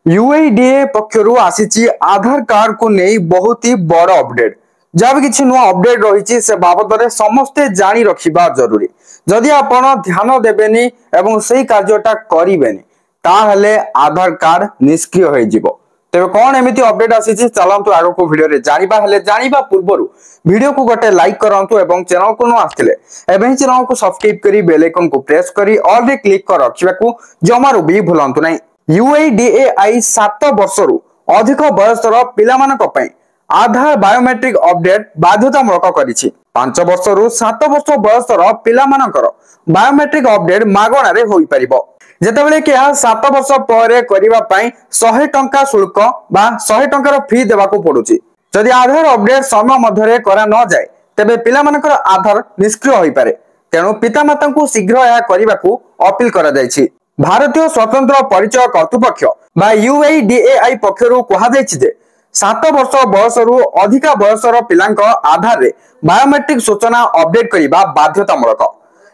यूआईडीए पक्षरु आसीची आधार card को नहीं बहुत ही बड़ अपडेट। जब किसी नुआ अपडेट रही से बाबद में समस्ते जानी रखा जरूरी। जदि आपण ध्यान देबेनी एवं सही कार्यटा करेनि ताहले आधार कार्ड निष्क्रिय हो जिवो। तेरे कौन एमती अपडेट आसी चलतु आग को वीडियो रे जानिबा पूर्व वीडियो को गोटे लाइक करंतु एवं चैनल को न आस्थिले एवं चैनल को सब्सक्राइब करी बेल आइकन को प्रेस करी ऑल रे क्लिक कर रखिबा को जमारू भी भूलंतु नहीं। यूआईडीएआई 7 वर्षरु अधिक बयसर पिलामानक पई आधार बायोमेट्रिक अपडेट बाध्यतामूलक करिछि। 5 वर्षरु 7 वर्ष बयसर पिलामानकर बायोमेट्रिक अपडेट मागणा रे होई परिबो। जेतेबेले कि 7 वर्ष पर करिबा पई 100 टंका शुल्क बा 100 टंकार फी देबाको पडुछि। जदि आधार अपडेट समय मध्यरे करा न जाय तेबे पिलामानकर आधार निष्क्रिय होई पारे। तेणु पितामाता को शीघ्र यह करने अपील करा जायछि। भारतीय स्वतंत्र परिचय कर्तृपक्ष बा यूआईडीएआई पक्षरु कहा जायछि जे 7 वर्ष बयसरु अधिका बयसर पिलांक आधार रे बायोमेट्रिक सूचना अपडेट करिबा बाध्यतामूलक।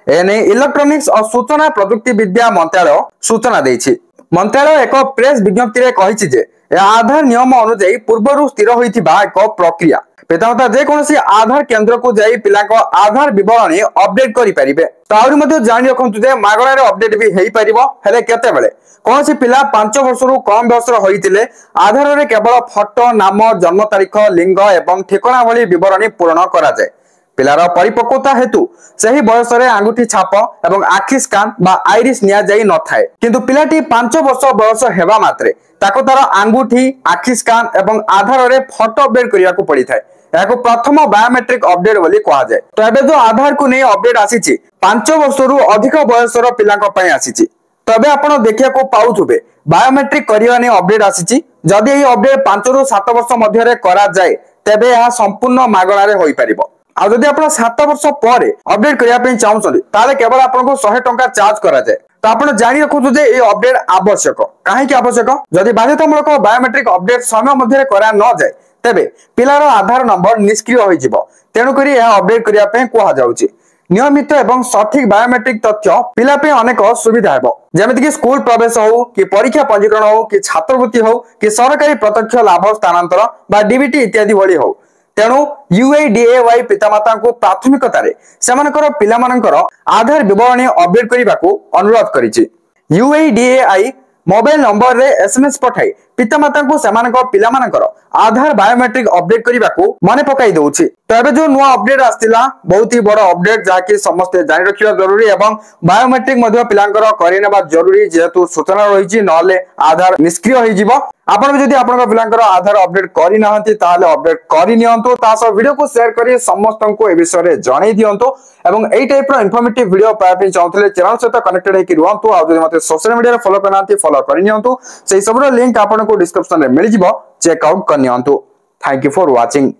एने इलेक्ट्रॉनिक्स और सूचना प्रजुक्ति विद्या मंत्रालय सूचना देछि। मंत्रालय एक प्रेस विज्ञप्ति रे कहिछि जे आधार नियम अनुसार पूर्वरु स्थिर होइथिबा एक प्रक्रिया। पितामाता जे कोनसी आधार केंद्र को जाई पिलांक आधार विवरणी अपडेट करि परिबे। ताउरी मध्ये जानि रखंतु जे मागणा रे अपडेट भी हेई परिबो। हेले केते बेले कोनसी पिला 5 वर्षरु कम बयसर होइतिले आधार रे केवल फोटो नाम जन्म तारीख लिंग एवं ठिकाना भली विवरणी पूर्ण करा जाय। पिलार परिपक्वता हेतु सही बयस रे आंगुठी छाप एवं आखि स्कान बा आइरिस निया जाई न थाए। किंतु पिलाटी 5 वर्ष बयस हेबा मात्रे ताको तार आंगुठी आखि स्कान एवं आधार रे फोटो अपडेट करिया को पड़ी थाए। याको प्रथम बायोमेट्रिक अपडेट बोली कहा जाए। तो एबे जो आधार को नहीं अपडेट आसीची 5 वर्षरु अधिक बयसर पिलांक पई आसीची। तबे आपण देखिया को पाउथुबे बायोमेट्रिक करिया ने अपडेट आसीची। जदि एही अपडेट 5 रु 7 वर्ष मध्य रे करा जाए तेबे यह संपूर्ण मागणा रे होई परिबो। आ जदि आपण 7 वर्ष पर अपडेट करिया पई चाहउछन ताले केवल आपण को 100 टंका चार्ज करा जाए। तो आपण जानि रखु जे ए अपडेट आवश्यक काहे कि आवश्यक जदि बाध्यतामूलक बायोमेट्रिक अपडेट समय मध्य रे करा न जाए तेबे पिलार आधार नंबर निष्क्रिय होई जिवो। तेणु करी यह अपडेट करिया पई कोहा जाउची। नियमित एवं सठिक बायोमेट्रिक तथ्य पिला पे अनेक सुविधा हेबो। जेमिति कि स्कूल प्रवेश हो कि परीक्षा पंजीकरण हो कि छात्रवृत्ति हो कि सरकारी प्रत्यक्ष लाभ स्थानांतर बा डीबीटी इत्यादि भली हो। तेणु यूआईडीएआई पितामाता को प्राथमिकता रे सेमानकर पिलामानकर आधार विवरणी अपडेट करिबाकू अनुरोध करिछि। यूआईडीएआई मोबाइल नंबर रे एसएमएस पठाई पितामाता को सेमानकर पिलामानकर आधार बायोमेट्रिक अपडेट करिबाकू मने पकाई दउछि। तो एबे जो नुआ अपडेट आस्तिला बहुत ही बड़ अपडेट जाकी समस्त जानि रखिबा जरूरी एवं बायोमेट्रिक मध्ये पिलांकर करिनेबा जरूरी जेतु सूचना रहिछि नले आधार निष्क्रिय होई जिवो। आपण जदि आपनकर पिलांकर आधार अपडेट करि नाहंती ताले अपडेट करि नियंतु। तासो वीडियो को शेयर करी समस्त को ए विषय रे जणाई दियंतु एवं एई टाइप रो इन्फॉर्मेटिव वीडियो पाए पे चाहतले चैनल सहित कनेक्टेड हेकि रहंतु। आ जदि मते सोशल मीडिया रे फॉलो करनांती फॉलो करि नियंतु। सेही सब रो लिंक आपन को डिस्क्रिप्शन रे मिलि जिवो। चेक आउट कर नियंतु। Thank you for watching.